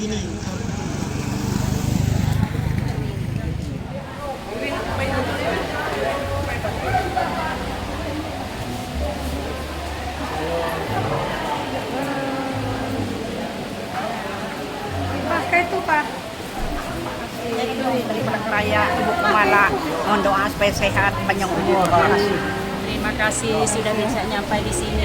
sini. Pakai itu Pak. Dari Palang Raya Ibu Kumala, mohon doa supaya sehat, panjang umur. Terima kasih sudah bisa nyampai di sini.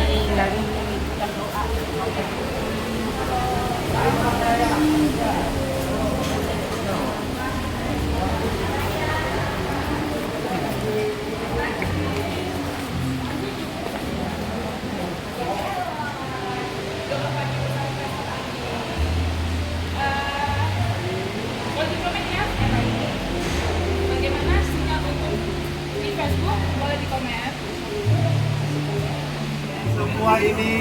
Bagaimana sinyal untuk di Facebook? Boleh di komen. Semua ini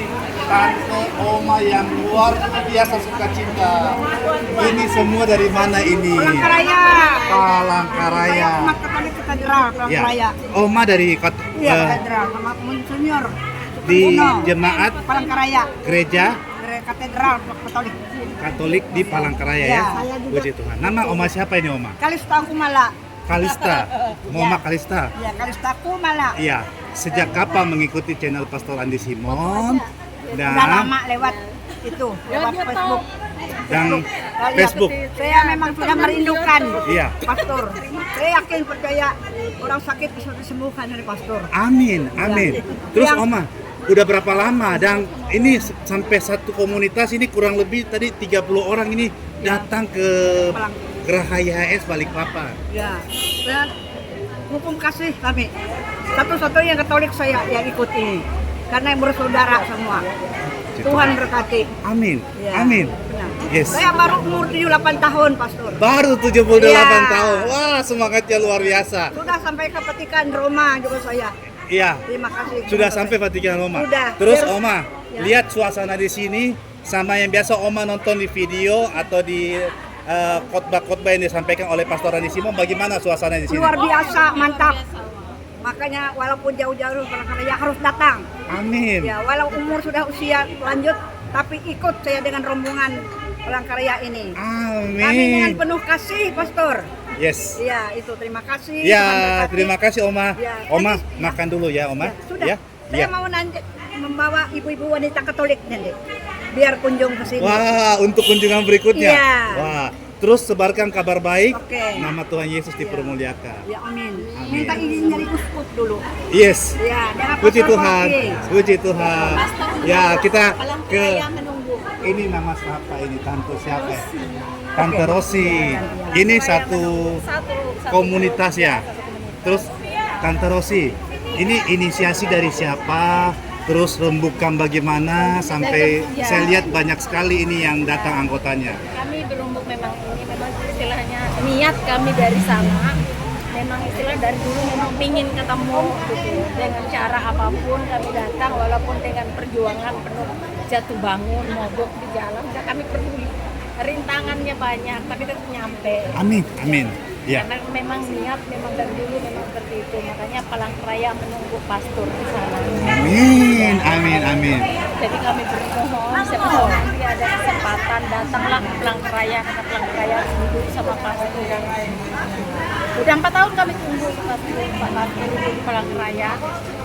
tante, oma yang luar biasa suka cinta. Ini semua dari mana ini? Palangkaraya. Palangkaraya. Umat Katolik Katedral Palangkaraya. Ya. Oma dari Iya, Katedral sama Monsinyur di Sukuno. jemaat Palangkaraya. gereja Katedral Katolik. Katolik di Palangkaraya ya. Ya, saya juga. Puji Tuhan. Nama oma siapa ini oma? Kalista Kumala. Kalista. Oma Kalista. Ya, Kalista Kumala. Iya. Sejak kapan mengikuti channel Pastor Andi Simon Udah dan lama lewat itu, lewat Facebook. dan Lihat, Facebook? Saya memang sudah merindukan Iya. pastor. Saya yakin percaya orang sakit bisa disembuhkan dari pastor. Amin, amin. Terus oma, udah berapa lama dan ini sampai satu komunitas ini kurang lebih tadi 30 orang ini datang ke Geraha YHS Balikpapan. Ya, dan hukum kasih kami. Satu-satunya Katolik saya yang ikut ini. Karena yang bersaudara semua. Tuhan berkati. Amin, Ya, amin. benar. Yes. Saya baru umur 78 tahun, pastor. Baru 78 Iya. tahun. Wah, semangatnya luar biasa. Sudah sampai ke Vatikan Roma juga saya. Iya. Terima kasih. Sudah sampai Vatikan Roma. Sudah. Terus Terus- oma, Ya. lihat suasana di sini sama yang biasa oma nonton di video atau di khotbah-khotbah yang disampaikan oleh Pastor Andi Simon, bagaimana suasana di sini? Luar biasa, mantap. Makanya walaupun jauh-jauh Palangkaraya harus datang. Amin. Ya, walau umur sudah usia lanjut, tapi ikut saya dengan rombongan Palangkaraya ini. Kami dengan Amin. penuh kasih, pastor. Yes. Ya, itu terima kasih. Tuhan Ya, berkati. terima kasih Oma. Ya, Oma, nanti- makan dulu ya, Oma. Ya, sudah. Ya. Saya Ya. mau nanti membawa ibu-ibu wanita Katolik nanti, biar kunjung ke sini. Wah, untuk kunjungan berikutnya. Iya. Wah, terus sebarkan kabar baik. Oke. Nama Tuhan Yesus dipermuliakan. Ya, amin. Amin. Minta izin dari uskup dulu. Yes. Ya, dengan Puji Pastor Tuhan. Baki. Puji Tuhan. Ya, kita ke Palangkaraya menunggu. ini nama siapa ini? Tante siapa? Tante Rosi. Ini satu komunitas ya. Terus Tante Rosi, ini inisiasi dari siapa? Terus rembukan bagaimana sampai saya lihat banyak sekali ini yang datang anggotanya. Kami berumbuk memang ini memang istilahnya niat kami dari sana. Memang istilah dari dulu memang pingin ketemu gitu. Dengan cara apapun kami datang walaupun dengan perjuangan penuh jatuh bangun, mogok di jalan, enggak kami peduli. Rintangannya banyak tapi tetap nyampe. Amin, amin. Ya. Karena memang niat memang dari dulu memang seperti itu. Makanya Palangkaraya menunggu pastor di sana. Amin, amin, amin. Jadi kami bermohon siapa tahu nanti ada kesempatan datanglah ke Palangkaraya karena Palangkaraya harus duduk sama pastor. Udah 4 tahun kami tunggu pastor duduk di Palangkaraya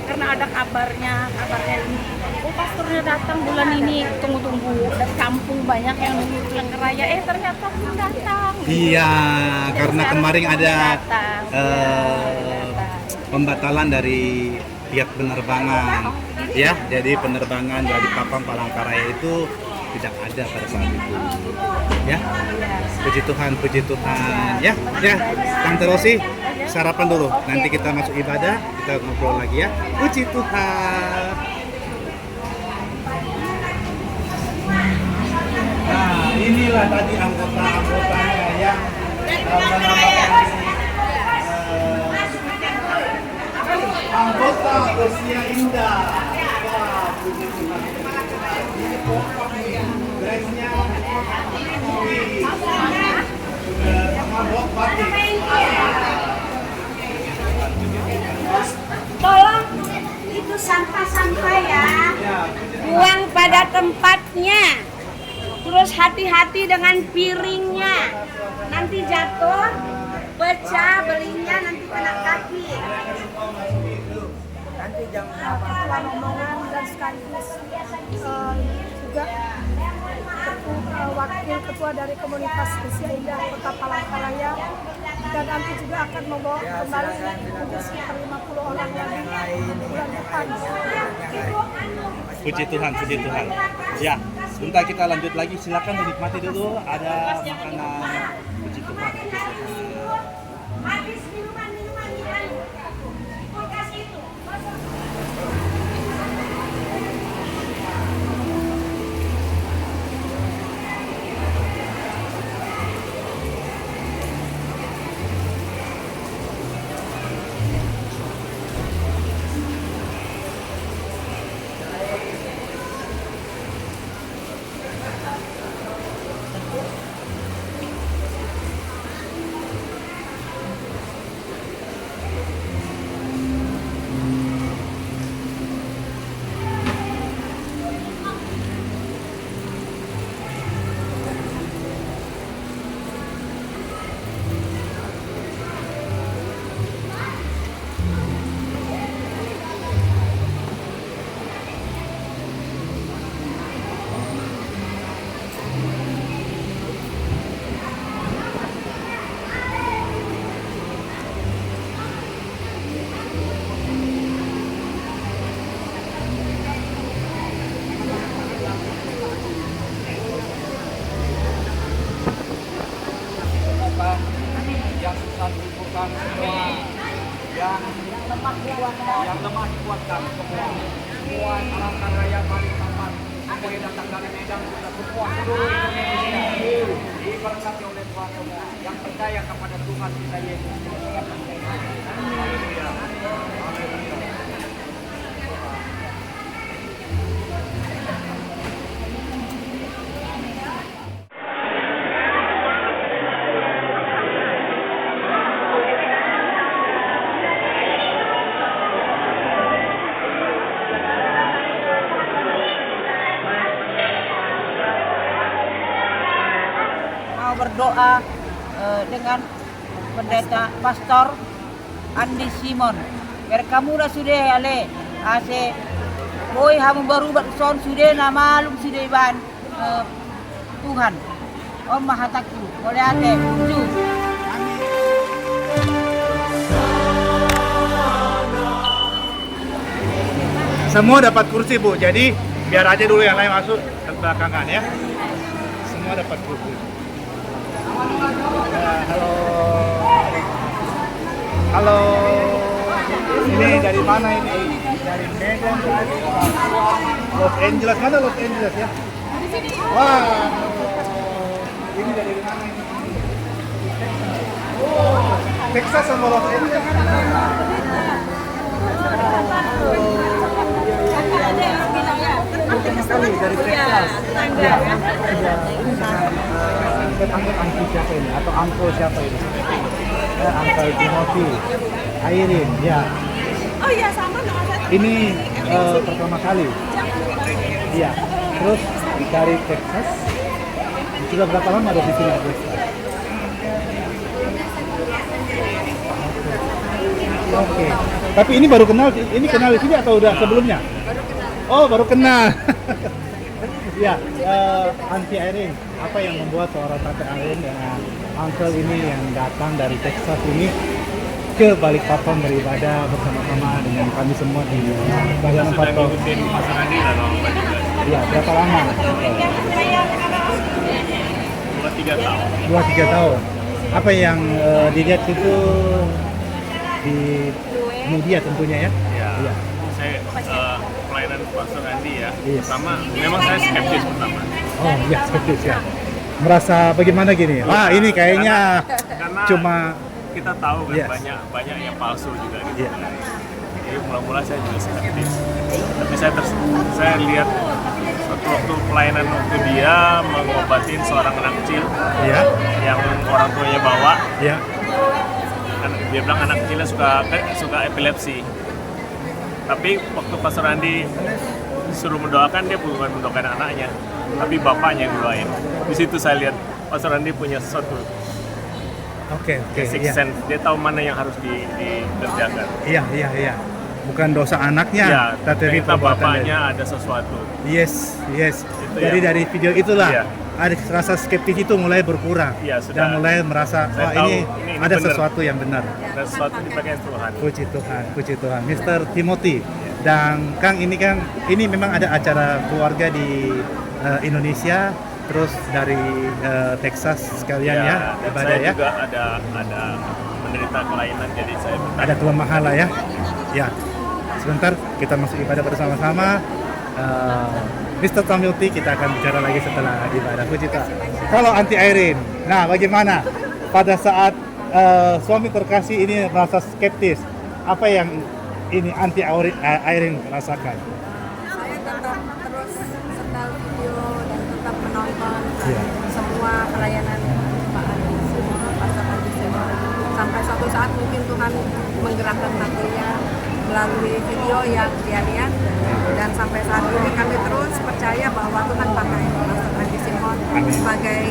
karena ada kabarnya ini. Oh pastornya datang bulan ini, tunggu-tunggu. Dari kampung banyak yang nunggu Palangkaraya. Ternyata belum datang. Iya, Jadi karena sekarang kemarin sudah ada datang. pembatalan dari pihak penerbangan, ya. Jadi penerbangan dari Papan Palangkaraya itu tidak ada pada saat itu, ya. Puji Tuhan, puji Tuhan, ya. Ya, Tante Rosi, sarapan dulu. Nanti kita masuk ibadah, kita ngobrol lagi ya. Puji Tuhan. Nah, inilah tadi anggota-anggotanya yang anggota usia indah. Wah, puji Tuhan. Ini kompak nih. Dressnya wih. Sudah sama blok batik. Tolong itu sampah-sampah ya, Ya, buang pada tempatnya. Terus hati-hati dengan piringnya. Nanti jatuh, pecah belinya nanti kena kaki. Ketua rombongan dan sekaligus juga wakil ketua dari komunitas Usia Indah Kota Palangkaraya, dan nanti juga akan membawa kembali sekitar 50 orang lagi bulan depan. Puji Tuhan, puji Tuhan. Ya, sebentar kita lanjut lagi. Silakan dinikmati dulu. Ada makanan. Puji Tuhan, puji Tuhan. Habis minuman-minuman di kulkas itu. Yang susah dibutuhkan semua, yang lemah dikuatkan semua. Semua Palangkaraya Balikpapan, semua yang datang dari Medan juga semua seluruh Indonesia diberkati oleh Tuhan semua yang percaya kepada Tuhan kita Yesus. Haleluya. Haleluya. Mau berdoa dengan pendeta pastor Andi Simon. Kamu dah sudah ale ase boy hamu baru son sudah nama malum sudah iban Tuhan. Om Maha Takut. Boleh ate tuju. Semua dapat kursi, Bu. Jadi biar aja dulu yang lain masuk ke belakangan ya. Semua dapat kursi. Ya, halo. Halo. Ini dari mana ini? Dari Medan, dari Los Angeles. Mana Los Angeles ya? Wah. Ini dari mana ini? Oh, Texas sama Los Angeles. Sekali dari Texas. Ya. Kita panggil Angki siapa ini? Atau Angko siapa ini? Angkel Timothy, Airin, ya. Oh iya, sama dengan saya. Ini pertama kali. Iya. Terus dari Texas. Sudah berapa lama ada di sini Texas? Oke. Tapi ini baru kenal, ini kenal di sini atau udah sebelumnya? Oh, baru kenal. Ya, Auntie Airin, apa yang membuat seorang Tante Airin dengan Uncle ini yang datang dari Texas ini ke Balikpapan beribadah bersama-sama dengan kami semua di Bayan Patok? Iya, berapa lama? 2-3 tahun. 2-3 tahun. Apa yang dilihat itu di media tentunya ya? Ya. Saya pelayanan Pastor Andi ya. Yes. Pertama, memang saya skeptis pertama. Oh iya, skeptis ya. Merasa bagaimana gini? Wah, ini kayaknya Karena cuma kita tahu kan Yes. banyak yang palsu juga gitu. Iya. Jadi mula-mula saya juga skeptis. Tapi saya lihat suatu waktu pelayanan waktu dia mengobatin seorang anak kecil ya, yang orang tuanya bawa. ya. Dia bilang anak kecilnya suka epilepsi. Tapi waktu Pastor Andi disuruh mendoakan, dia bukan mendoakan anaknya, tapi bapaknya yang doain. Di situ saya lihat Pastor Andi punya sesuatu Oke, sixth iya. sense. Dia tahu mana yang harus dikerjakan. Iya. Bukan dosa anaknya, Ya, tapi ternyata perbuatan bapaknya ada sesuatu. Yes. Itu Jadi yang- dari video itulah Iya. ada rasa skeptis itu mulai berkurang Iya, sudah. dan mulai merasa Saya wah tahu ini ini ada benar. sesuatu yang benar. Dan sesuatu dipakai Tuhan. Puji Tuhan. Mr. Timothy dan Kang ini memang ada acara keluarga di Indonesia, terus dari Texas sekalian ya, dan ibadah saya ya. juga ada menderita kelainan, jadi saya Ada kelemahan lah ya. Ya. Sebentar kita masuk ibadah bersama-sama. Mr. Tamilti kita akan bicara lagi setelah ibadah. Puji Tuhan. Kalau anti Irene, nah bagaimana pada saat suami terkasih ini merasa skeptis, apa yang ini anti Irene rasakan? Saya tetap terus setel video dan tetap menonton Iya. semua pelayanan Pak Andi Simon, Pastor Andi Simon. Sampai suatu saat mungkin Tuhan menggerakkan hatinya melalui video yang dia lihat, dan sampai saat ini kami terus percaya bahwa Tuhan pakai Pastor Andi Simon sebagai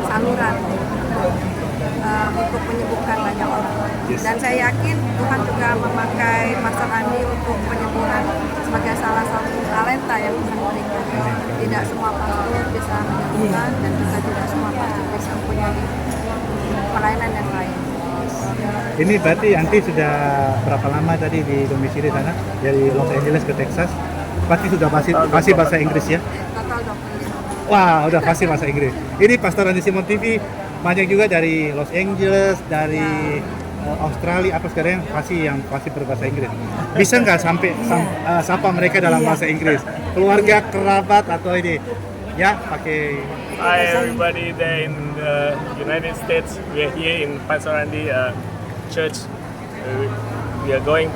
saluran untuk menyembuhkan banyak orang. Yes. Dan saya yakin Tuhan juga memakai Pastor Andi untuk penyembuhan sebagai salah satu talenta yang Tuhan berikan. Tidak semua pastor bisa menyembuhkan dan juga tidak semua pastor bisa mempunyai pelayanan yang lain. Ini berarti Anti sudah berapa lama tadi di domisili sana dari Los Angeles ke Texas? Pasti sudah pasti bahasa Inggris ya? Total 25. Wah, udah pasti bahasa Inggris. Ini Pastor Andi Simon TV banyak juga dari Los Angeles, dari Australia apa sekarang pasti berbahasa Inggris. Bisa nggak sapa mereka dalam bahasa Inggris? Keluarga, kerabat atau ini? Ya, pakai. Hi everybody there in the United States. We are here in Pastor Andi Church. We are going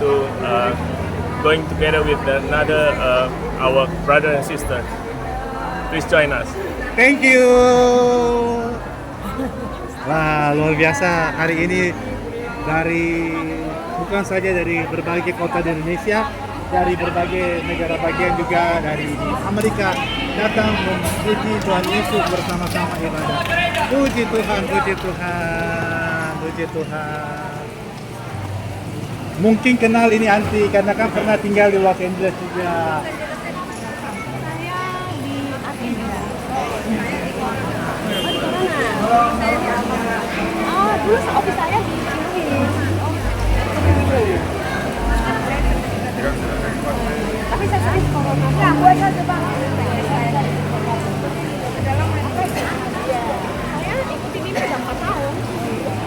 together with another our brother and sister. Please join us. Thank you. Wah, luar biasa hari ini bukan saja dari berbagai kota di Indonesia, dari berbagai negara bagian juga dari Amerika datang memuji Tuhan Yesus bersama-sama ibadah. Puji Tuhan, puji Tuhan, puji Tuhan. Mungkin kenal ini Anti karena kan pernah tinggal di Los Angeles juga. Dulu office saya di Cimahi. Tapi saya sering corona. Ya, gue aja coba. Saya ikutin ini udah 4 tahun.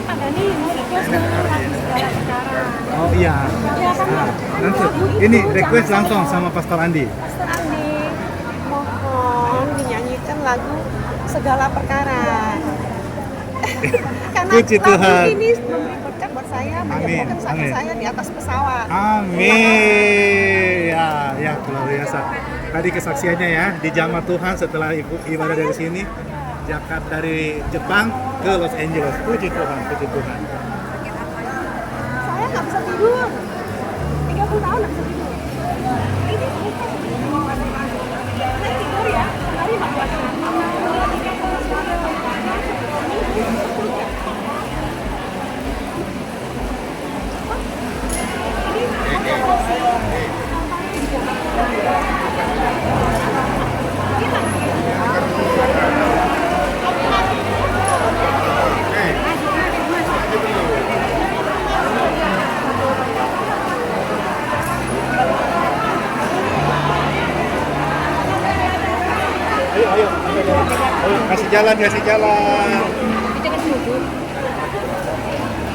Pak Dani mau request segala sekarang. Oh iya. Nah, langsung. Ini request langsung sama Pastor Andi. Pastor Andi, mohon dinyanyikan lagu Segala Perkara. Karena Puji lagu Tuhan. ini memberi berkat buat saya, menyembuhkan sakit Amin. saya di atas pesawat. Amin. Ya, luar biasa. Tadi kesaksiannya ya di jamaah Tuhan setelah ibadah dari sini, Jakarta dari Jepang ke Los Angeles. Puji Tuhan, puji Tuhan. Saya nggak bisa tidur. 30 tahun nggak bisa tidur. Ini saya tidur ya, hari nggak puasa. Ayo, kasih jalan.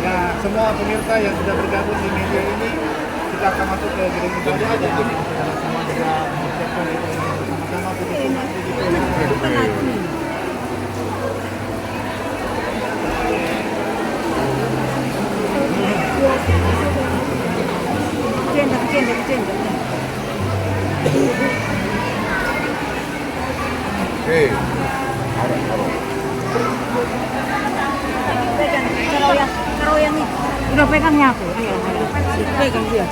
Nah, semua pemirsa yang sudah bergabung di media ini, kita akan masuk ke gedung ibadah aja. Sama juga mengucapkan itu bersama-sama puji Tuhan, puji Tuhan. Kalau yang ini udah pegangnya aku. Pegang dia.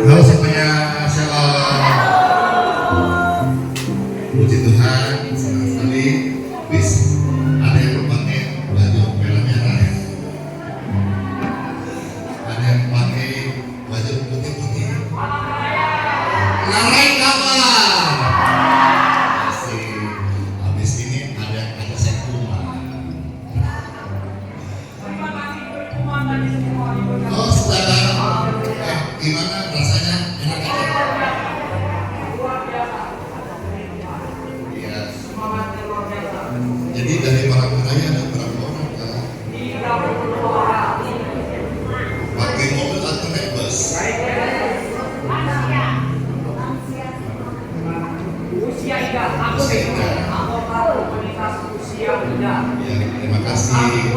Halo semuanya, shalom. Puji Tuhan, senang sekali. Bis, ada yang pakai baju merah merah, ada yang pakai baju putih putih. Narai kabar. Masih habis ini ada sekuman. Oh saudara, gimana rasanya? Enak kan? Iya. Jadi dari para penanya ada berapa orang kan? Pakai mobil atau naik bus? Usia indah, aku komunitas usia muda. Ya, terima kasih.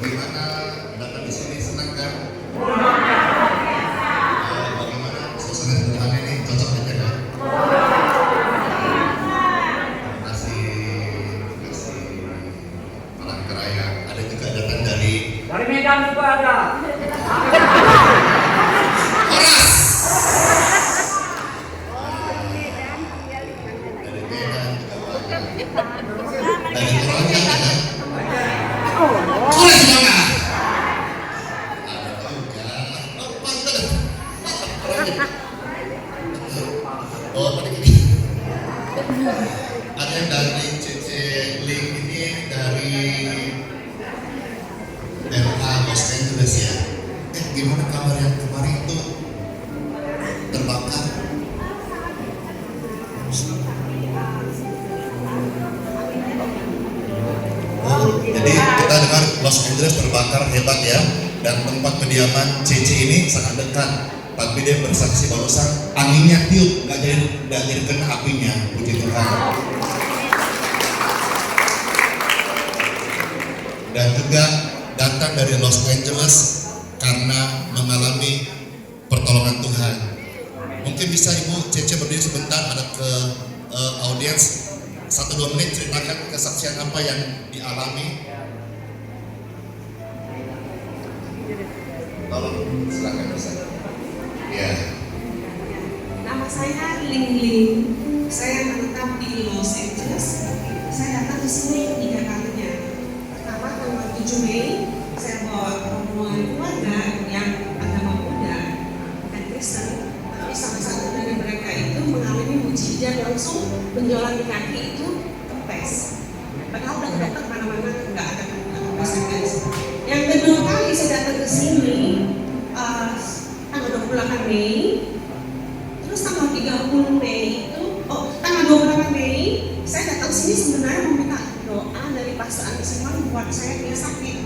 Gimana datang di sini, senang kan? Bagaimana suasana Tuhan ini, cocok aja kan? Terima kasih Palangkaraya. Ada juga datang dari Medan juga ada. Oras. Dari Toraja ada. Oras juga. Ada juga. Oh, ada yang dari CC Link ini dari LA Los Angeles ya. Gimana kabar yang kemarin itu terbakar? Oh, jadi kita dengar Los Angeles terbakar hebat ya, dan tempat kediaman CC ini sangat dekat. Tapi dia bersaksi barusan anginnya tiup, nggak jadi kena apinya. Puji Tuhan. Dan juga datang dari Los Angeles karena mengalami pertolongan Tuhan. Mungkin bisa Ibu Cece berdiri sebentar, ada ke audiens 1-2 menit ceritakan kesaksian apa yang dialami. Tolong silakan bisa. Ya. Nama saya Ling Ling. Saya menetap di Los Angeles. Saya datang ke sini 3 kalinya. Pertama tanggal 7 Mei, saya bawa rombongan keluarga yang agama Buddha dan Kristen. Tapi salah satu dari mereka itu mengalami mujizat langsung benjolan di kaki itu kempes. Padahal udah ke dokter mana-mana nggak ada seconds. Yang kedua kali saya datang ke sini tanggal 28 Mei, terus tanggal 30 Mei itu, tanggal 28 Mei saya datang sini sebenarnya meminta doa dari Pastor Andi Simon buat saya dia sakit,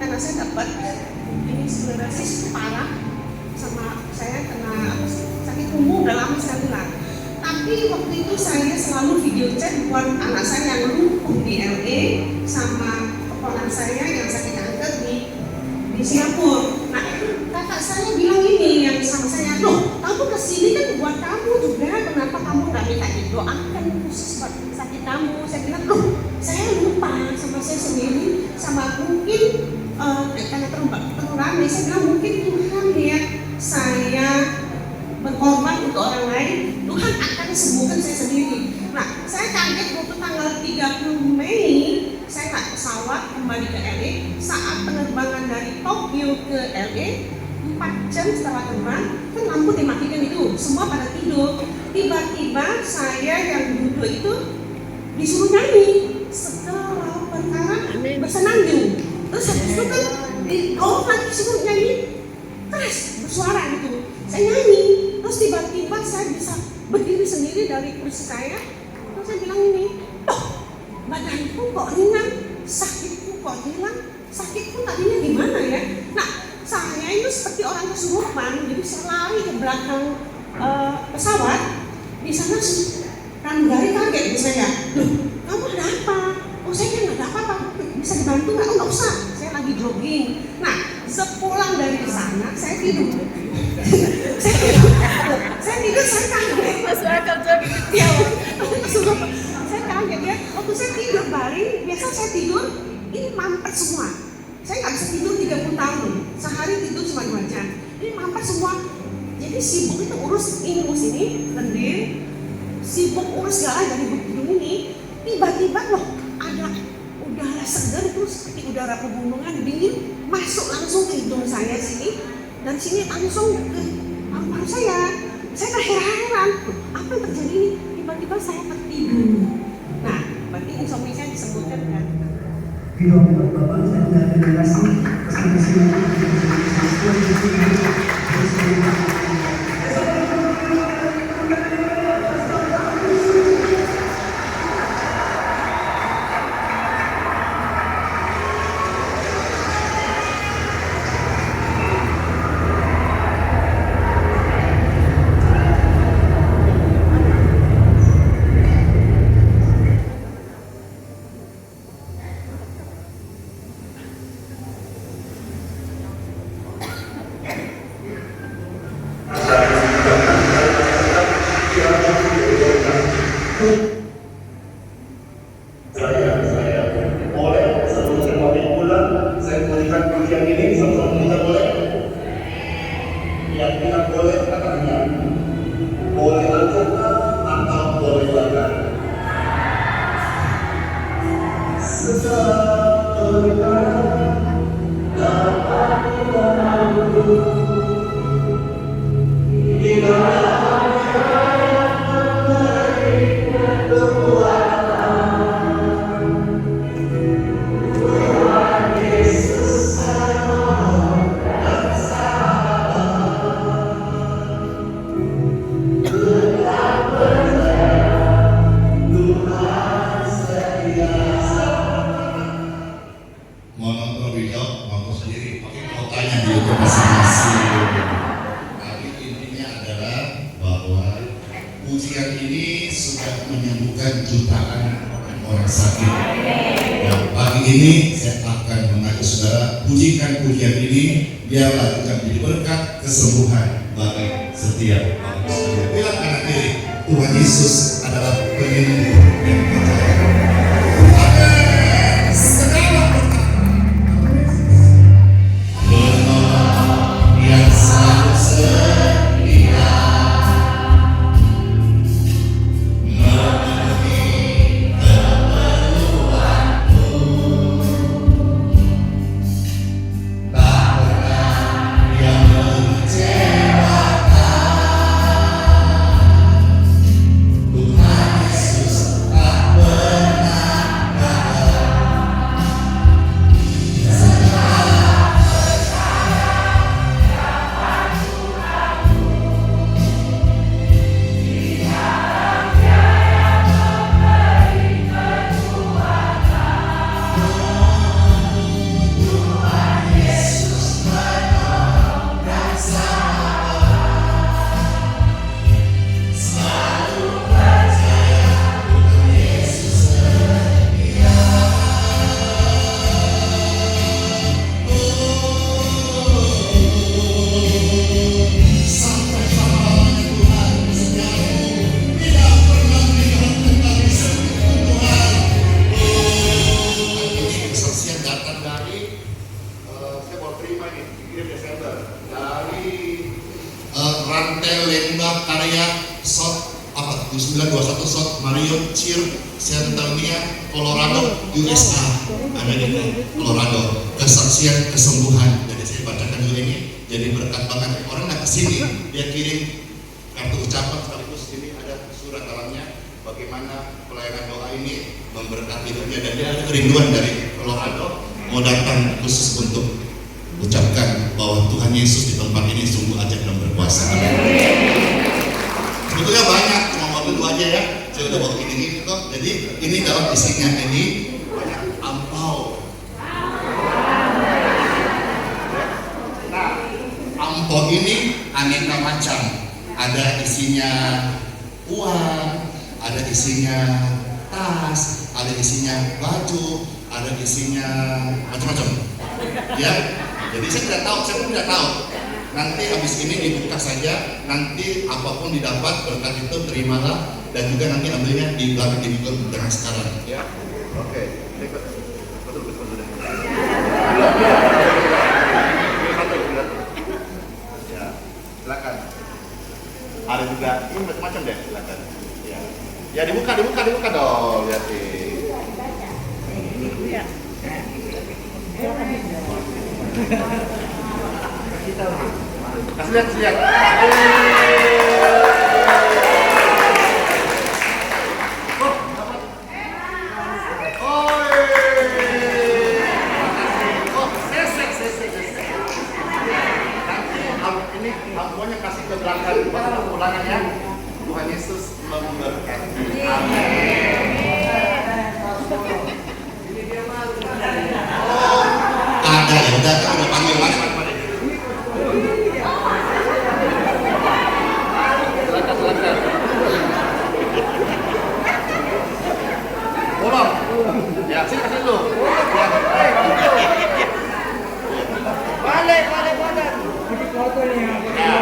karena saya dapat ini sklerosis parah sama saya kena sakit punggung udah lama sekali lah. Tapi waktu itu saya selalu video chat buat anak saya yang lumpuh di LA sama keponakan saya yang sakit kanker di Singapura. Nah itu kakak saya bilang ini yang sama saya, loh kamu kesini kan buat kamu juga, kenapa kamu gak minta didoakan khusus buat sakit kamu? Saya bilang, loh saya lupa sama saya sendiri, sama mungkin karena terlalu ramai, saya bilang mungkin Tuhan lihat saya berkorban untuk orang lain, Tuhan akan sembuhkan saya sendiri. Nah, saya kaget waktu tanggal 30 Mei saya naik pesawat kembali ke LA. Saat penerbangan dari Tokyo ke LA 4 jam setelah terbang, kan lampu dimatikan itu, semua pada tidur. Tiba-tiba saya yang duduk itu disuruh nyanyi setelah perkara bersenandung. Terus habis itu kan lagi disuruh nyanyi keras, bersuara gitu. Saya nyanyi, terus tiba-tiba saya bisa berdiri sendiri dari kursi saya. Terus saya bilang ini, badanku kok ringan, sakitku kok hilang, sakitku tadinya di mana ya? Nah, saya itu seperti orang kesurupan, jadi saya lari ke belakang pesawat. Di sana pramugari kaget bu saya, loh kamu ada apa? Oh saya kan nggak ada apa-apa, bisa dibantu nggak? Oh nggak usah, saya lagi jogging. Nah, sepulang dari sana saya tidur. Saya tidur, saya kaget. Masuk akal jogging ketiga. Saya kaget ya, waktu saya tidur baring, biasa saya tidur, ini mampet semua. Saya nggak bisa tidur 30 tahun, sehari tidur cuma 2 jam. Ini mampet semua. Jadi sibuk itu urus ini, lendir, sibuk urus segala dari hidung ini. Tiba-tiba loh, ada udara segar itu seperti udara pegunungan dingin masuk langsung ke hidung saya sini, dan sini langsung ke paru-paru saya. Saya terheran-heran, apa yang terjadi ini? Tiba-tiba saya tertidur. Nah, berarti insomnia saya disebutkan kan? Video Bapak saya sudah terima kasih sampai sini. Ini saya akan mengajak saudara pujikan pujian ini, biarlah kita menjadi berkat kesembuhan bagi setiap manusia. Bilang kanan kiri, Tuhan Yesus adalah penyembuh yang percaya. Amin. Segala benar yang selalu setia. Desember dari rantai lembah karya South 921 South Mario Cheer Centennial Colorado USA Amerika Colorado, kesaksian kesembuhan. Jadi saya bacakan dulu ini, jadi berkat banget. Orang nak kesini dia kirim kartu ucapan sekaligus ini ada surat dalamnya bagaimana pelayanan doa ini memberkati hidupnya, dan dia ada kerinduan dari Colorado mau datang khusus untuk ucapkan bahwa Tuhan Yesus di tempat ini sungguh ajaib dan berkuasa. Sebetulnya banyak, cuma mau dulu aja ya. Saya udah bawa ini kok. Jadi ini dalam isinya ini banyak ampau. Nah, ampau ini aneka macam. Ada isinya uang, ada isinya tas, ada isinya baju, ada isinya macam-macam. Ya. Jadi saya tidak tahu, saya pun tidak tahu. Nanti habis ini dibuka saja, nanti apapun didapat berkat itu terimalah, dan juga nanti ambilnya di belakang di Google dengan sekarang. Ya, oke. Betul. Ya, silakan. Ada juga ini macam-macam deh, silakan. Ya, ya dibuka dong, lihat sih. Ya. Kasih lihat. Ini ampuannya kasih ke belakang ulangan ya. Tuhan Yesus memberkati. Amin. Ada ya, udah panggil mas. Silakan. Bolong. Ya, sini kasih dulu. Ya. Balik. Ini foto nih. Ya.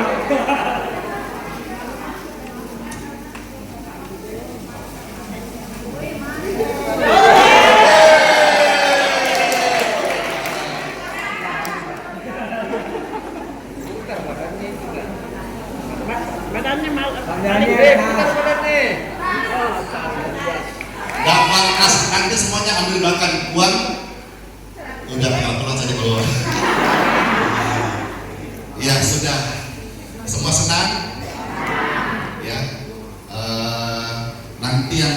Dapat kas nanti semuanya ambil makan uang. Udah pelan saja keluar. Ya sudah, semua senang. Ya, nanti yang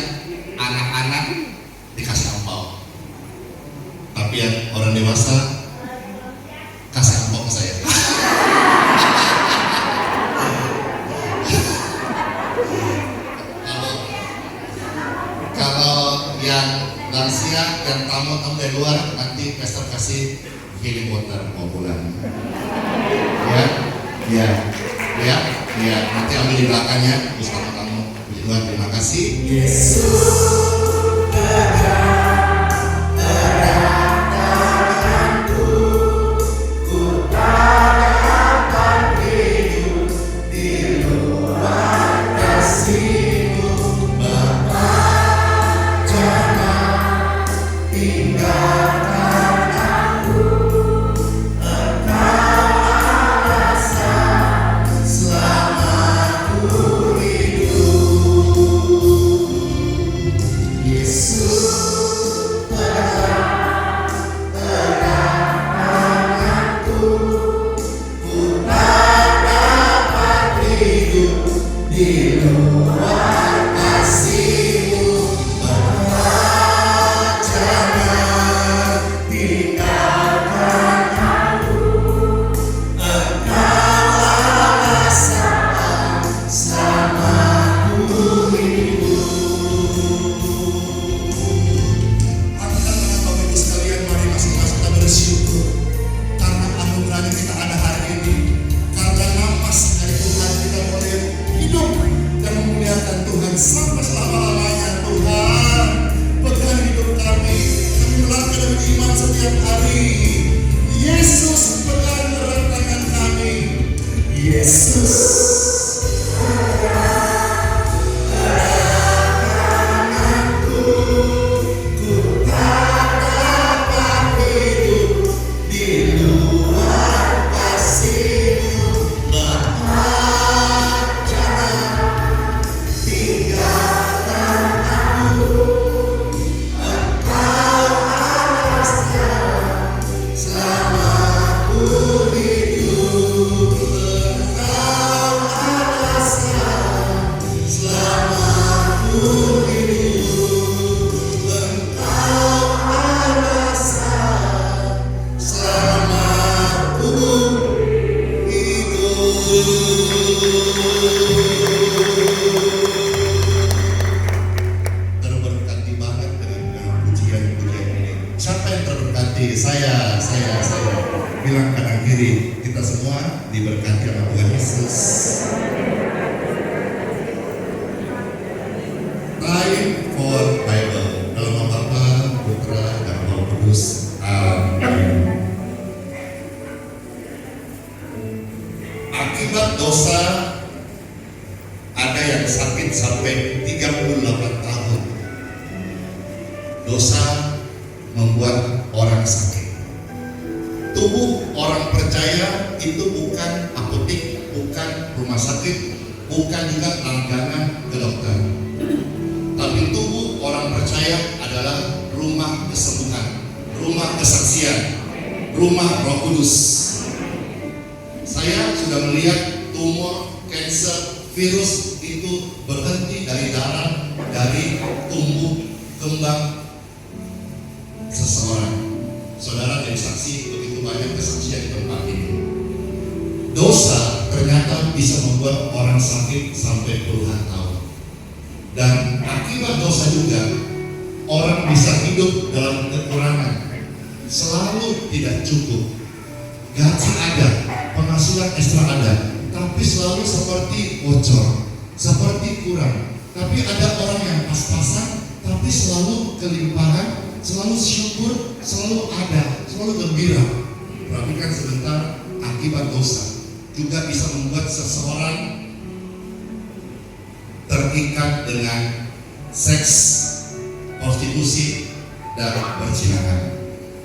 anak-anak dikasih ampau, tapi yang orang dewasa kasih ampau ke saya. Kalau yang lansia, yang tamu-tamu dari luar, nanti pastor kasih healing water mau pulang. Ya, nanti ambil di belakangnya bersama kamu. Tuhan, terima kasih. Yesus. saya bilang kanan kiri, kita semua diberkati oleh Tuhan Yesus. Time for Bible. Dalam nama Bapa, Putra, dan Roh Kudus. Amin. Akibat dosa ada yang sakit sampai 38 tahun. Dosa membuat orang sakit. Tubuh orang percaya itu bukan apotek, bukan rumah sakit, bukan juga langganan ke dokter. Tapi tubuh orang percaya adalah rumah kesembuhan, rumah kesaksian, rumah Roh Kudus. Saya sudah melihat tumor, kanker, virus itu berhenti dari darah, dari tumbuh kembang seseorang. Saudara jadi saksi begitu banyak kesaksian di tempat ini. Dosa ternyata bisa membuat orang sakit sampai puluhan tahun. Dan akibat dosa juga orang bisa hidup dalam kekurangan, selalu tidak cukup. Gaji ada, penghasilan ekstra ada, tapi selalu seperti bocor, seperti kurang. Tapi ada orang yang pas-pasan, tapi selalu kelimpahan, selalu syukur, selalu ada, selalu gembira. Perhatikan sebentar, akibat dosa juga bisa membuat seseorang terikat dengan seks, prostitusi, dan perzinahan.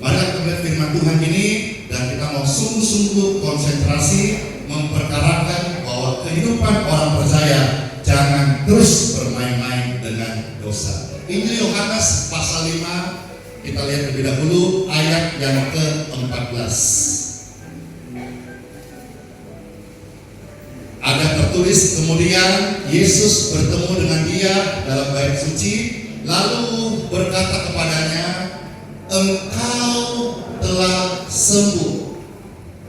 Mari kita melihat firman Tuhan ini dan kita mau sungguh-sungguh konsentrasi memperkarakan bahwa kehidupan orang percaya jangan terus bermain-main dengan dosa. Injil Yohanes pasal 5, kita lihat lebih dahulu ayat yang ke-14. Ada tertulis, kemudian Yesus bertemu dengan dia dalam bait suci, lalu berkata kepadanya, engkau telah sembuh,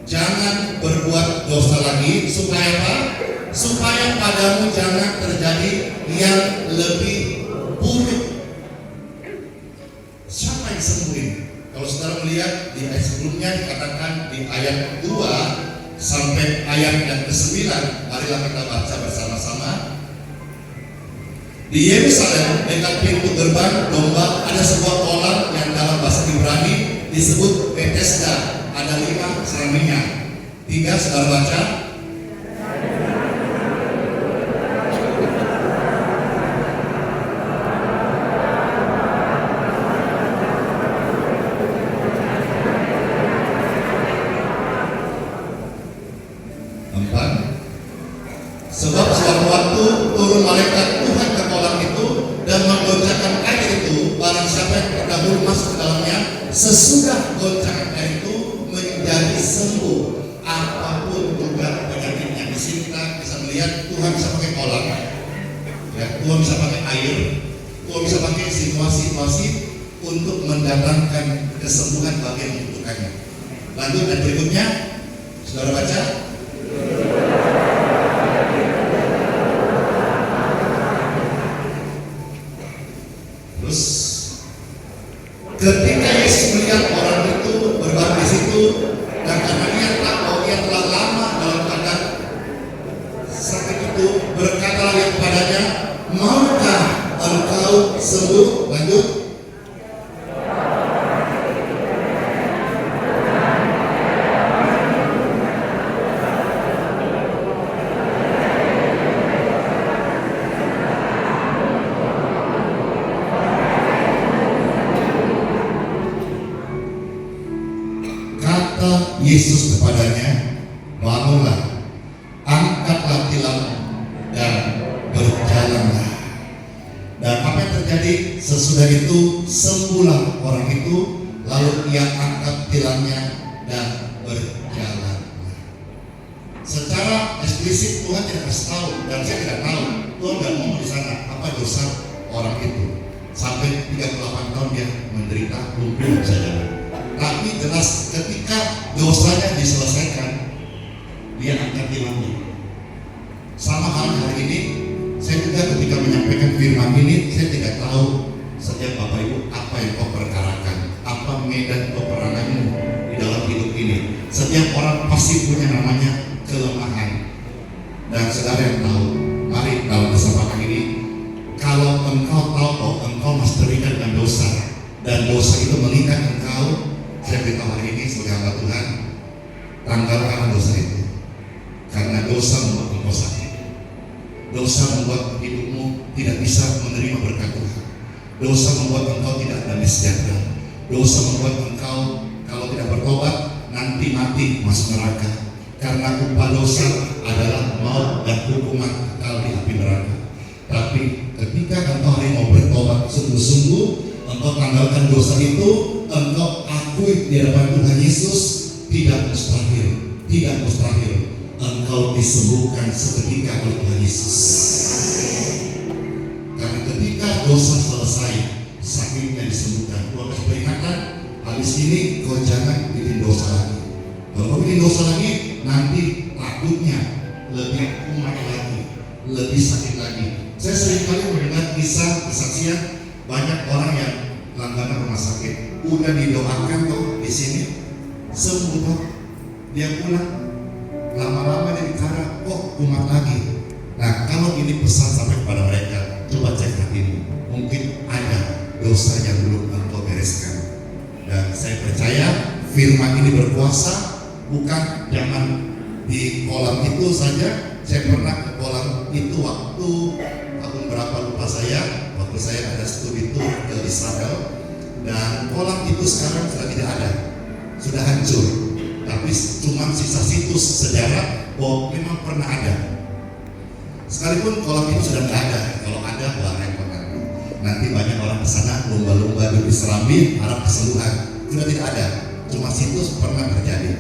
jangan berbuat dosa lagi, supaya apa? Supaya padamu jangan terjadi yang lebih buruk. Siapa yang sembuh ini? Kalau saudara melihat di ayat sebelumnya dikatakan di ayat 2 sampai ayat yang ke-9, marilah kita baca bersama-sama. Di Yerusalem dekat pintu gerbang domba ada sebuah kolam yang dalam bahasa Ibrani disebut Bethesda. Ada 5 serambinya. 3 saudara baca. Sebab suatu waktu turun malaikat Tuhan ke kolam itu dan menggoncangkan air itu. Barang siapa yang terdahulu masuk ke dalamnya, sesudah goncangan air itu menjadi sembuh. Apapun juga penyakitnya. Di sini kita bisa melihat Tuhan bisa pakai kolam, ya, Tuhan bisa pakai air, Tuhan bisa pakai situasi-situasi untuk mendatangkan kesembuhan bagi yang membutuhkannya. Lanjut dan berikutnya, saudara baca. Terus ketika Yesus melihat orang itu berbaring di situ dan karena dia tahu bahwa dia telah lama dalam keadaan sakit itu, berkatalah dia kepadanya, maukah engkau sembuh? Lanjut. Yesus kepadanya, bangunlah, angkatlah tilammu dan berjalanlah. Dan apa yang terjadi? Sesudah itu sembuhlah orang itu, lalu ia angkat tilamnya dan berjalanlah. Secara eksplisit Tuhan tidak kasih tahu dan saya tidak tahu. Tuhan tidak ngomong di sana apa dosa orang itu. Sampai 38 tahun dia menderita lumpuh saja. Tapi jelas ketika dosanya diselesaikan, dia angkat tilamnya. Sama hal hari ini, saya juga ketika menyampaikan firman ini, saya tidak tahu setiap Bapak Ibu apa yang kau perkarakan, apa medan peperanganmu di dalam hidup Setiap orang pasti punya namanya kelemahan. Dan saudara yang tahu, mari dalam kesempatan ini, kalau engkau tahu bahwa engkau masih terikat dengan dosa, dan dosa itu mengikat engkau, saya beritahu hari ini sebagai hamba Tuhan, tanggalkan dosa itu. Karena dosa membuat engkau sakit. Dosa membuat hidupmu tidak bisa menerima berkat Tuhan. Dosa membuat engkau tidak damai sejahtera. Dosa membuat engkau kalau tidak bertobat nanti mati masuk neraka. Karena upah dosa adalah maut dan hukuman kekal di api neraka. Tapi ketika engkau hari mau bertobat sungguh-sungguh, engkau tanggalkan dosa itu, engkau akui di hadapan Tuhan Yesus, tidak mustahil engkau disembuhkan seketika oleh Tuhan Yesus. Karena ketika dosa selesai, sakitnya disembuhkan. Tuhan kasih peringatan, habis ini kau jangan bikin dosa lagi. Kalau kau bikin dosa lagi, nanti takutnya lebih kumat lagi, lebih sakit lagi. Saya seringkali mendengar kisah kesaksian banyak orang yang langganan rumah sakit, udah didoakan kok di sini, sembuh kok, dia pulang, lama-lama dia bicara, kok kumat lagi. Nah, kalau ini pesan sampai kepada mereka, coba cek hatimu, mungkin ada dosa yang belum engkau bereskan. Dan saya percaya firman ini berkuasa, bukan jangan di kolam itu saja. Saya pernah ke kolam itu waktu tahun berapa lupa saya, waktu saya ada studi tour ke Israel, dan kolam itu sekarang sudah tidak ada, sudah hancur. Tapi cuma sisa situs sejarah bahwa memang pernah ada. Sekalipun kolam itu sudah tidak ada, kalau ada wah repot nanti banyak orang ke sana lumba-lumba duduk serambi harap kesembuhan. Sudah tidak ada, cuma situs pernah terjadi.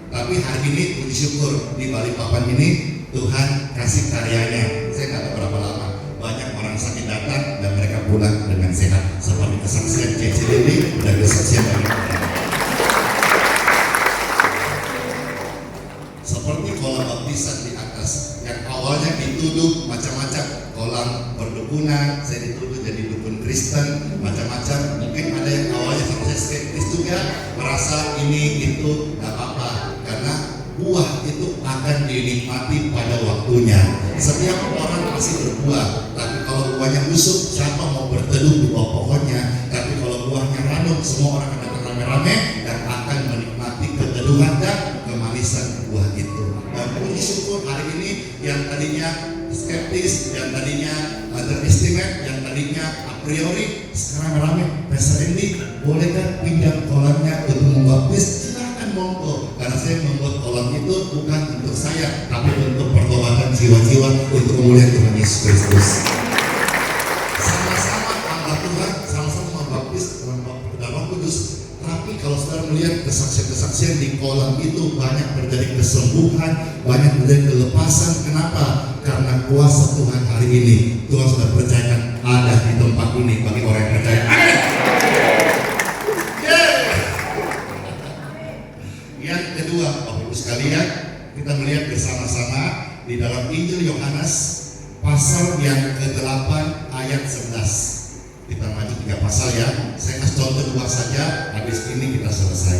Tapi hari ini puji syukur di Balikpapan ini Tuhan kasih karyanya. Saya nggak tahu berapa lama, banyak orang sakit datang dan mereka pulang dengan sehat. Seperti kesaksian Cece Lili dan kesaksian dari seperti kolam baptisan di atas yang awalnya dituduh macam-macam, kolam perdukunan, saya dituduh jadi dukun Kristen, macam-macam. Mungkin ada yang awalnya sama saya skeptis juga, merasa ini itu nggak apa-apa, karena buah itu akan dinikmati pada waktunya. Setiap orang pasti berbuah, tapi kalau buahnya busuk, siapa mau berteduh di bawah pohonnya? Tapi kalau buahnya ranum, semua orang akan datang rame-rame dan akan menikmati keteduhan dan kemanisan buah itu. Dan puji syukur hari ini yang tadinya skeptis, yang tadinya underestimate, yang tadinya a priori, sekarang rame. Pastor Randy, bolehkah pinjam kolamnya untuk membaptis? Silakan monggo. Karena saya membuat kolam itu bukan untuk saya, tapi untuk pertobatan jiwa-jiwa, untuk kemuliaan Tuhan Yesus Kristus. Sama-sama hamba Tuhan, sama-sama membaptis dalam Roh Kudus. Tapi kalau saudara melihat kesaksian-kesaksian di kolam itu banyak terjadi kesembuhan, banyak terjadi kelepasan. Kenapa? Karena kuasa Tuhan hari ini. Tuhan sudah percayakan ada di tempat ini bagi orang yang percaya. Yang kedua, Bapak Ibu sekalian, kita melihat bersama-sama di dalam Injil Yohanes pasal yang ke-8 ayat 11. Kita maju 3 pasal ya. Saya kasih contoh 2 saja, habis ini kita selesai.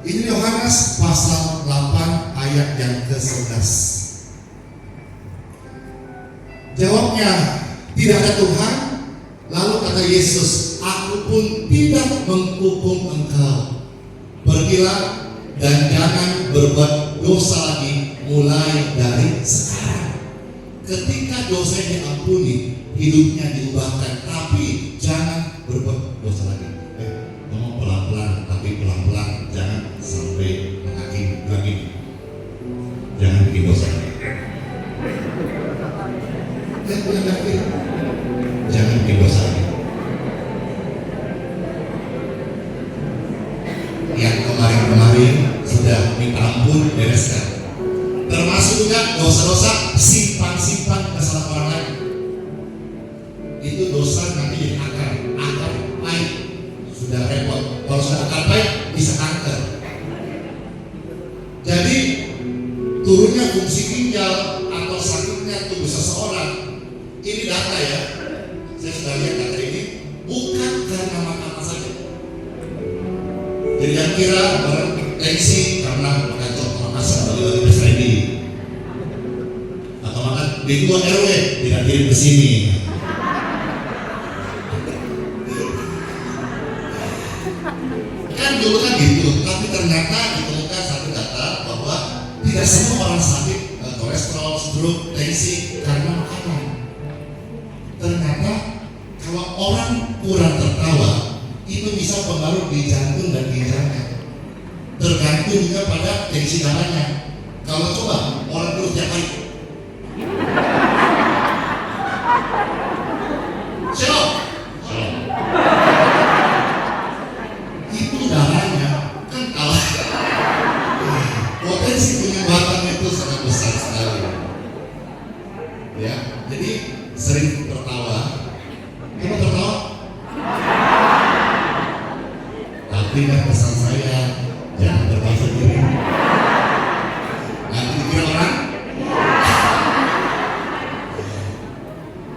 Injil Yohanes pasal 8 ayat yang ke-11. Jawabnya, tidak ada Tuhan. Lalu kata Yesus, aku pun tidak menghukum engkau. Pergilah dan jangan berbuat dosa lagi mulai dari sekarang. Ketika dosa diampuni, hidupnya diubahkan, tapi jangan berbuat dosa lagi. Ngomong pelan-pelan, tapi pelan-pelan, jangan sampai menghakimi lagi. Jangan bikin dosa lagi. Jangan bikin dosa lagi. Yang kemarin-kemarin sudah minta ampun, bereskan. Termasuk juga dosa-dosa simpan-simpan kesalahan orang lain. Itu dosa nanti jadi akar pahit, sudah repot. Kalau sudah akar pahit bisa kanker. Jadi turunnya fungsi ginjal atau sakitnya tubuh seseorang, ini data ya. Saya sudah lihat data ini, bukan karena makan saja. Jadi yang kira orang tensi karena makan contoh kasar bagi PSID atau makan di 2 RW tidak kirim ke sini. Kan dulu kan gitu, tapi ternyata ditemukan satu data bahwa tidak semua orang sakit kolesterol, stroke, tensi karena makanan. Ternyata kalau orang kurang tertawa itu bisa pengaruh di jantung dan ginjalnya. Tergantung juga pada tensi darahnya. Kalau coba orang terus tiap hari, Shalom, itu darahnya kan kalah. Potensi penyumbatan itu sangat besar sekali. Ya, jadi sering tertawa. Kamu tertawa? Tapi kan pesan saya jangan berbahasa diri. Nanti dikira orang.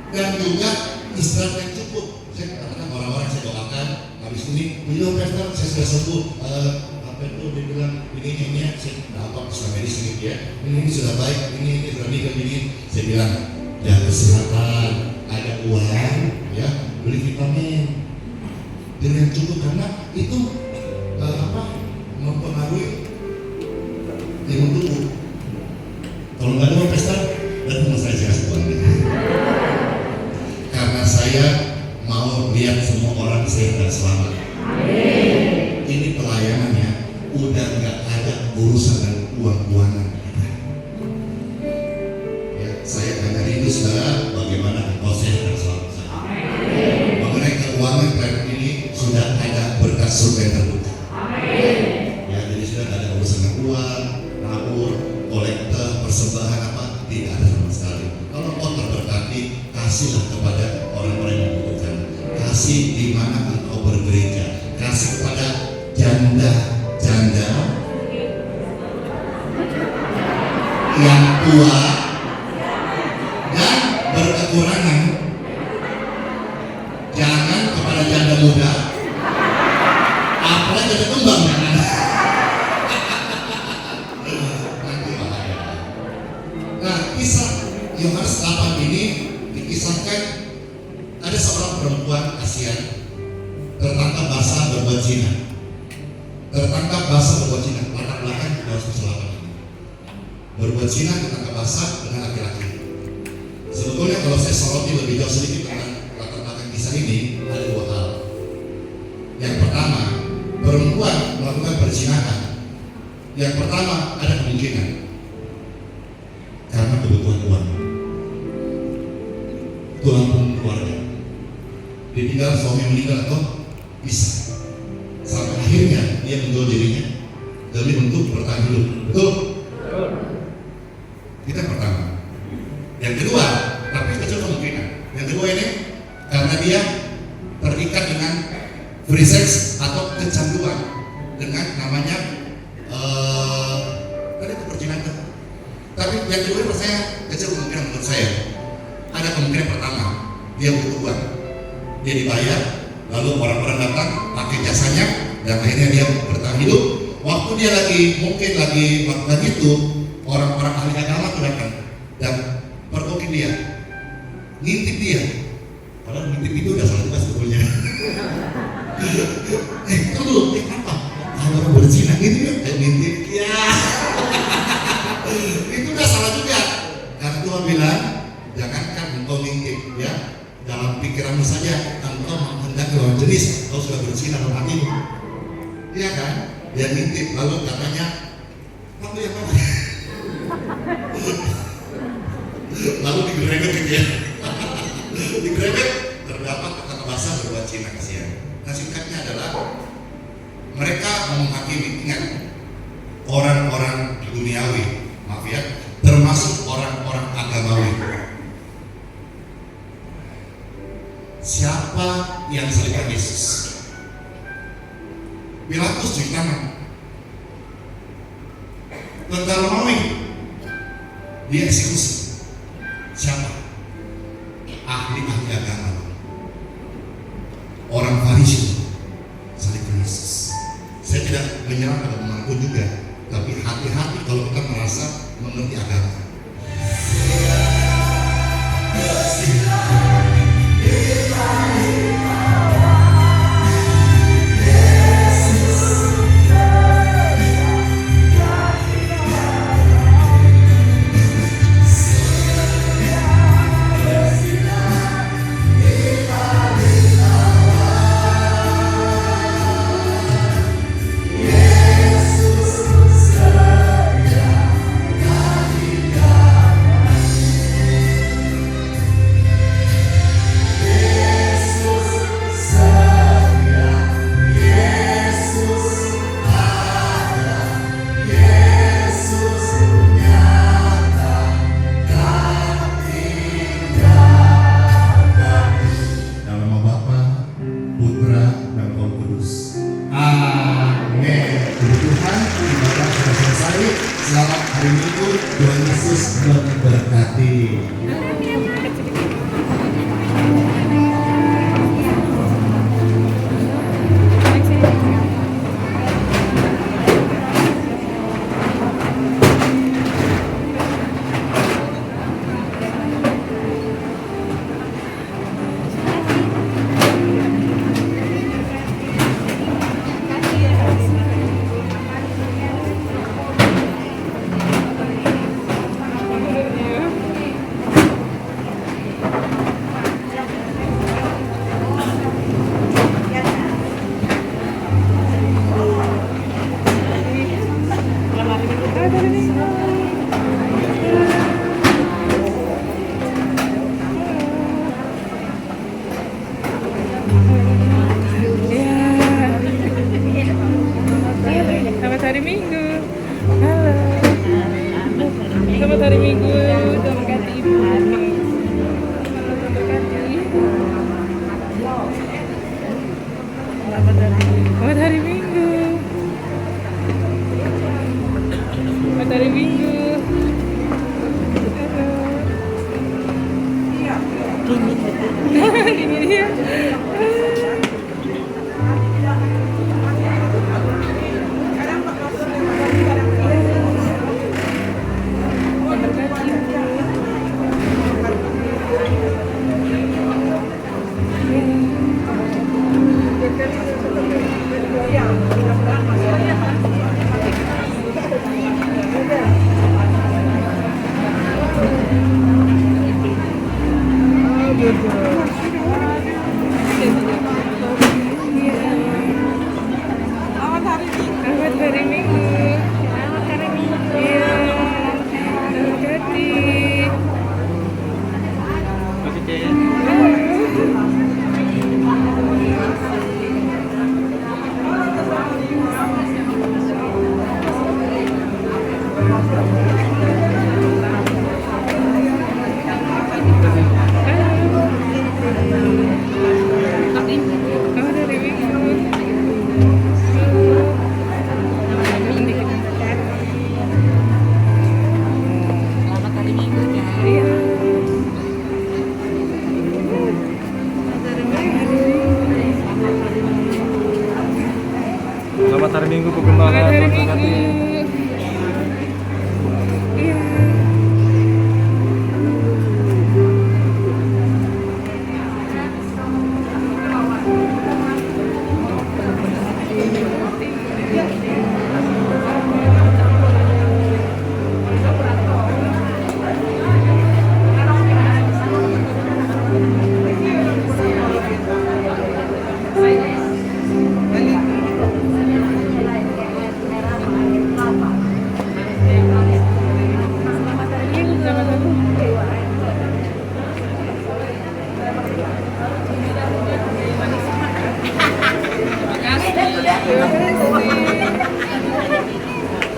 Dan juga istirahat yang cukup. Saya katakan orang-orang saya doakan habis ini, beliau pastor saya sudah sembuh. Apa itu dia bilang ini saya dapat Islam medis ini ya. Ini sudah baik, ini sudah nikah ini. Saya bilang ya kesehatan, ada uang, ya beli vitamin, dengan yang cukup karena itu mempengaruhi imun tubuh. Kalau nggak ada uang pesta, datang saya kasih uang. Karena saya mau lihat semua orang sehat dan selamat. Ini pelayanannya udah nggak ada urusan dan uang-uangan. Ya, saya hanya rindu saudara bagaimana engkau sehat dan selamat. Mengenai keuangan proyek ini sudah ada berkat surga yang terbuka. Ya, jadi sudah ada urusan dengan uang, nabur, kolektor, persembahan apa tidak ada sama sekali. Kalau engkau terberkati, kasihlah kepada orang-orang yang membutuhkan. Kasih di mana engkau bergereja. Kasih kepada janda-janda yang tua dan berkekurangan. Jangan kepada janda muda, apalagi janda kembang jangan. Nanti bahaya. Nah, kisah Yohanes 8 ini dikisahkan ada seorang perempuan ASEAN tertangkap basah berbuat zina. Tertangkap basah berbuat zina. Latar belakang harus kecelakaan. Berbuat zina tertangkap basah dengan laki-laki. Sebetulnya kalau saya soroti lebih jauh sedikit tentang latar belakang kisah ini ada 2 hal. Yang pertama, perempuan melakukan perzinahan. Yang pertama ada kemungkinan karena kebutuhan uang. Tulang punggung keluarga. Ditinggal suami meninggal atau bisa. Sampai akhirnya dia menjual dirinya demi untuk bertahan hidup. Betul? Kita pertama. Yang kedua, tapi kecil kemungkinan. Yang kedua ini karena dia terikat dengan free sex atau kecanduan dengan namanya tadi itu perzinahan. Tapi yang kedua menurut saya kecil kemungkinan menurut saya. Ada kemungkinan pertama, dia butuh uang, dia dibayar, lalu orang-orang datang pakai jasanya dan akhirnya dia bertahan hidup. Waktu dia mungkin lagi melakukan itu, orang-orang ahli agama tuh datang dan pergokin dia, ngintip dia. Padahal ngintip itu udah salah juga sebetulnya. Tunggu, apa? Kalau orang berzina ngintip, ngintip, ya. Itu udah salah juga. Karena Tuhan bilang, jangankan engkau ngintip, ya. Dalam pikiranmu saja, engkau menghendaki lawan jenis, engkau sudah berzina dalam hatimu. Iya kan? Dia ngintip, lalu katanya, kamu yang mana? Lalu digrebek gitu ya. Digrebek, terdapat kata basah berbuat zina. Kasihan. Nah, singkatnya adalah mereka menghakimi, ingat, orang-orang duniawi, maaf ya, termasuk orang-orang agamawi. Siapa yang salibkan Yesus? Pilatus cuci tangan. Tentara Romawi dieksekusi. Siapa? Ahli-ahli agama. Orang Farisi salibkan Yesus. Saya tidak menyerang pada manapun, juga. Tapi hati-hati kalau kita merasa mengerti agama. Selamat hari Minggu, Tuhan Yesus memberkati. Selamat hari Minggu. Halo. Selamat hari Minggu. Tuhan berkati Ibu. Selamat hari Minggu. Selamat hari Minggu. Halo. Dingin ya. Selamat hari Minggu, Pegembala. Tuhan berkati.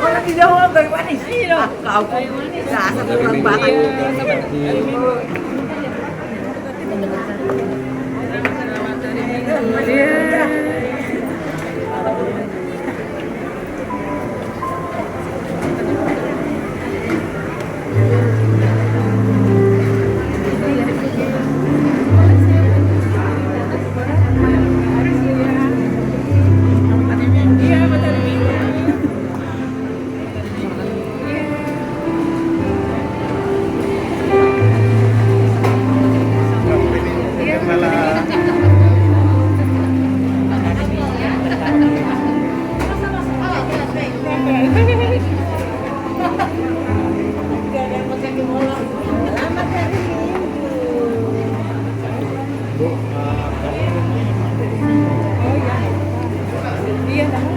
Orang di Jawa kayak manis sih dong. Kau rasa kurang banget. Selamat hari Minggu. Oh iya. Iya,